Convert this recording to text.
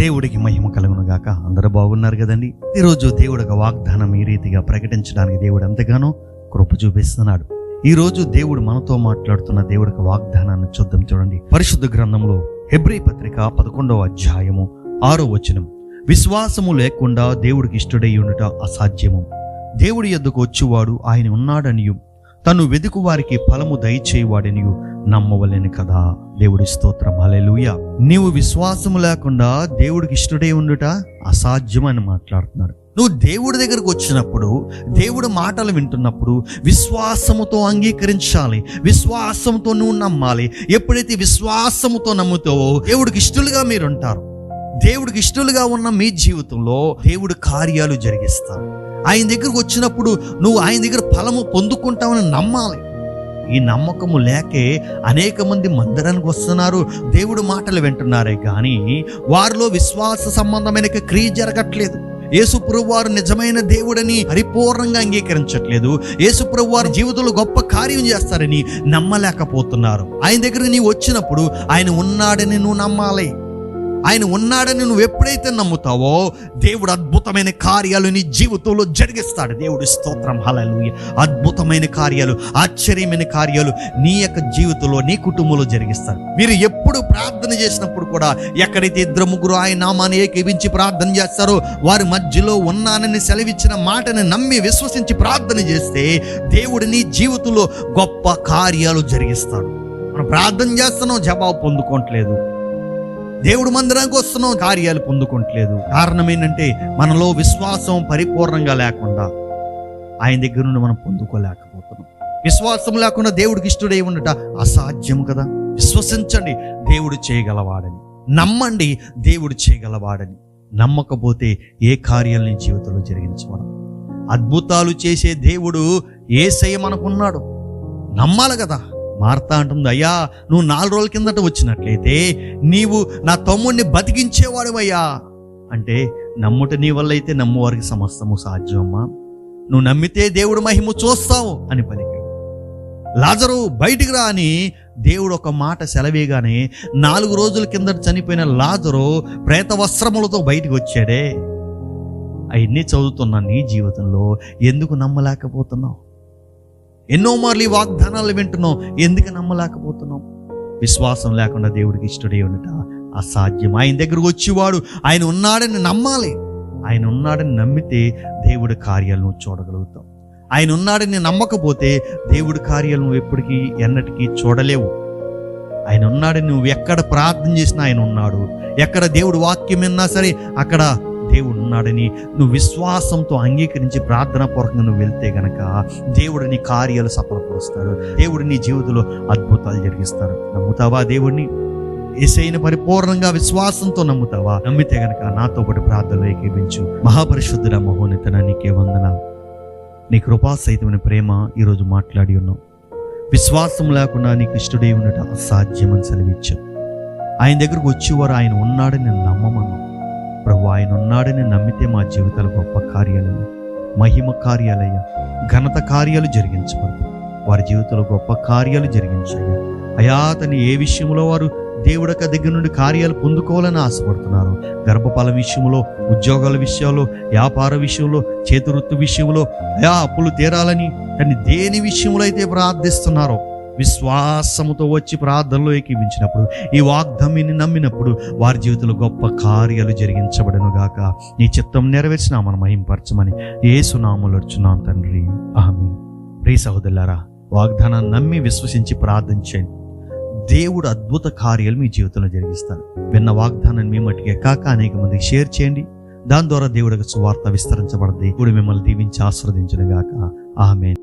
దేవుడికి మహిమ కలుగును గాక. అందరూ బాగున్నారు కదండి. ఈరోజు దేవుడి ఒక వాగ్దానం ఈ రీతిగా ప్రకటించడానికి దేవుడు ఎంతగానో కృప చూపిస్తున్నాడు. ఈరోజు దేవుడు మనతో మాట్లాడుతున్న దేవుడి ఒక వాగ్దానాన్ని చూద్దాం. చూడండి, పరిశుద్ధ గ్రంథంలో హెబ్రీ పత్రిక 11వ అధ్యాయము 6వ వచనం. విశ్వాసము లేకుండా దేవుడికి ఇష్టడై ఉండుట అసాధ్యము. దేవుడి యొద్దకు వచ్చువాడు ఆయన ఉన్నాడనియు తను వెదుకు వారికి ఫలము దయచేయవాడనియు నమ్మవలేను కదా. దేవుడి స్తోత్రం, హల్లెలూయా. నీవు విశ్వాసము లేకుండా దేవుడికి ఇష్టడై ఉండుట అసాధ్యం అని మాట్లాడుతున్నాడు. నువ్వు దేవుడి దగ్గరకు వచ్చినప్పుడు, దేవుడి మాటలు వింటున్నప్పుడు విశ్వాసముతో అంగీకరించాలి, విశ్వాసంతో నువ్వు నమ్మాలి. ఎప్పుడైతే విశ్వాసముతో నమ్ముతావో దేవుడికి ఇష్టలుగా మీరు ఉంటారు. దేవుడికి ఇష్టలుగా ఉన్న మీ జీవితంలో దేవుడు కార్యాలు జరిగిస్తారు. ఆయన దగ్గరకు వచ్చినప్పుడు నువ్వు ఆయన దగ్గర ఫలము పొందుకుంటావని నమ్మాలి. ఈ నమ్మకము లేకే అనేక మంది మందిరానికి వస్తున్నారు, దేవుడి మాటలు వింటున్నారే కానీ వారిలో విశ్వాస సంబంధమైన క్రియ జరగట్లేదు. యేసు ప్రభువు వారు నిజమైన దేవుడని పరిపూర్ణంగా అంగీకరించట్లేదు. యేసు ప్రభువు వారి జీవితంలో గొప్ప కార్యం చేస్తారని నమ్మలేకపోతున్నారు. ఆయన దగ్గర నీవు వచ్చినప్పుడు ఆయన ఉన్నాడని నువ్వు నమ్మాలి. ఆయన ఉన్నాడని నువ్వు ఎప్పుడైతే నమ్ముతావో దేవుడు అద్భుతమైన కార్యాలు నీ జీవితంలో జరిగిస్తాడు. దేవుడి స్తోత్రం, హల్లెలూయా. అద్భుతమైన కార్యాలు, ఆశ్చర్యమైన కార్యాలు నీ యొక్క జీవితంలో, నీ కుటుంబంలో జరిగిస్తాడు. మీరు ఎప్పుడు ప్రార్థన చేసినప్పుడు కూడా ఎక్కడైతే 2-3 ఆయన నామాన్ని ఏకీవించి ప్రార్థన చేస్తారో వారి మధ్యలో ఉన్నానని సెలవిచ్చిన మాటని నమ్మి విశ్వసించి ప్రార్థన చేస్తే దేవుడు నీ జీవితంలో గొప్ప కార్యాలు జరిగిస్తాడు. మనం ప్రార్థన చేస్తున్నాం, జవాబు పొందుకోవట్లేదు. దేవుడు మందిరానికి వస్తున్నాం, కార్యాలు పొందుకోవట్లేదు. కారణం ఏంటంటే మనలో విశ్వాసం పరిపూర్ణంగా లేకుండా ఆయన దగ్గర నుండి మనం పొందుకోలేకపోతున్నాం. విశ్వాసం లేకుండా దేవుడికి ఇష్టడై ఉండట అసాధ్యం కదా. విశ్వసించండి, దేవుడు చేయగలవాడని. నమ్మండి, దేవుడు చేయగలవాడని. నమ్మకపోతే ఏ కార్యాలని జీవితంలో జరిగించవడం. అద్భుతాలు చేసే దేవుడు యేసయ్య మనకున్నాడు, నమ్మాలి కదా. మార్తా అంటుంది, అయ్యా నువ్వు 4 రోజుల కిందట వచ్చినట్లయితే నీవు నా తమ్ముడిని బతికించేవాడువయ్యా అంటే, నమ్ముట నీ వల్ల అయితే నమ్మువారికి సమస్తము సాధ్యమమ్మా, నువ్వు నమ్మితే దేవుడు మహిమ చూస్తావు అని పలికాడు. లాజరు బయటికి రా అని దేవుడు ఒక మాట సెలవేగానే 4 రోజుల కిందట చనిపోయిన లాజరు ప్రేత వస్త్రములతో బయటికి వచ్చాడే. అవన్నీ చదువుతున్నా నీ జీవితంలో ఎందుకు నమ్మలేకపోతున్నావు? ఎన్నో మార్లు ఈ వాగ్దానాలు వింటున్నావు, ఎందుకు నమ్మలేకపోతున్నావు? విశ్వాసం లేకుండా దేవుడికి ఇష్టడై ఉండట అసాధ్యం. ఆయన దగ్గరకు వచ్చేవాడు ఆయన ఉన్నాడని నమ్మాలి. ఆయన ఉన్నాడని నమ్మితే దేవుడి కార్యాలు నువ్వు చూడగలుగుతావు. ఆయన ఉన్నాడని నమ్మకపోతే దేవుడి కార్యాలు నువ్వు ఎప్పటికీ ఎన్నటికీ చూడలేవు. ఆయన ఉన్నాడని నువ్వు ఎక్కడ ప్రార్థన చేసినా ఆయన ఉన్నాడు, ఎక్కడ దేవుడు వాక్యం విన్నా సరే అక్కడ దేవుడు ఉన్నాడని నువ్వు విశ్వాసంతో అంగీకరించి ప్రార్థనాపూర్వకంగా నువ్వు వెళ్తే గనక దేవుడు నీ కార్యాలు సఫలపరుస్తాడు. దేవుడు నీ జీవితంలో అద్భుతాలు జరిగిస్తాడు. నమ్ముతావా దేవుడిని? యేసయ్యను పరిపూర్ణంగా విశ్వాసంతో నమ్ముతావా? నమ్మితే గనక నాతో పాటు ప్రార్థనలో ఏకీభించు. మహాపరిశుద్ధుడ, మహోన్నతుడా, నీకే వందనాలు. నీ కృపా సహితమైన ప్రేమ ఈరోజు మాట్లాడి ఉన్నావు. విశ్వాసం లేకుండా నీకు ఇష్టడై ఉండట అసాధ్యమని సెలవిచ్చావు. ఆయన దగ్గరకు వచ్చేవారు ఆయన ఉన్నాడని నమ్మమన్నావు. ప్రభు, ఆయన ఉన్నాడని నమ్మితే మా జీవితాలు గొప్ప కార్యాలయ్యా, మహిమ కార్యాలయ్యా, ఘనత కార్యాలు జరిగించబడతాయి. వారి జీవితంలో గొప్ప కార్యాలు జరిగించాయ్యా. అయా తను ఏ విషయంలో వారు దేవుడి దగ్గర నుండి కార్యాలు పొందుకోవాలని ఆశపడుతున్నారు, గర్భఫల విషయంలో, ఉద్యోగాల విషయంలో, వ్యాపార విషయంలో, చేతివృత్తి విషయంలో, అయా అప్పులు తీరాలని కానీ దేని విషయంలో అయితే ప్రార్థిస్తున్నారో విశ్వాసముతో వచ్చి ప్రార్థనలో ఏకీవించినప్పుడు, ఈ వాగ్దానాన్ని నమ్మినప్పుడు వారి జీవితంలో గొప్ప కార్యాలు జరిగించబడను గాక. నీ చిత్తం నెరవేర్చినా మనం మహింపరచమని యేసు నామములో అడుచున్నాం తండ్రి, ఆమేన్. ప్రియ సహోదరులారా, వాగ్దానాన్ని నమ్మి విశ్వసించి ప్రార్థించండి. దేవుడు అద్భుత కార్యాలు మీ జీవితంలో జరిగిస్తాడు. విన్న వాగ్దానాన్ని మీ మట్టుకే కాక అనేక మందికి షేర్ చేయండి. దాని ద్వారా దేవుడికి సువార్త విస్తరించబడద్ది. ఇప్పుడు మిమ్మల్ని దీవించి ఆశీర్వదించును గాక. ఆమేన్.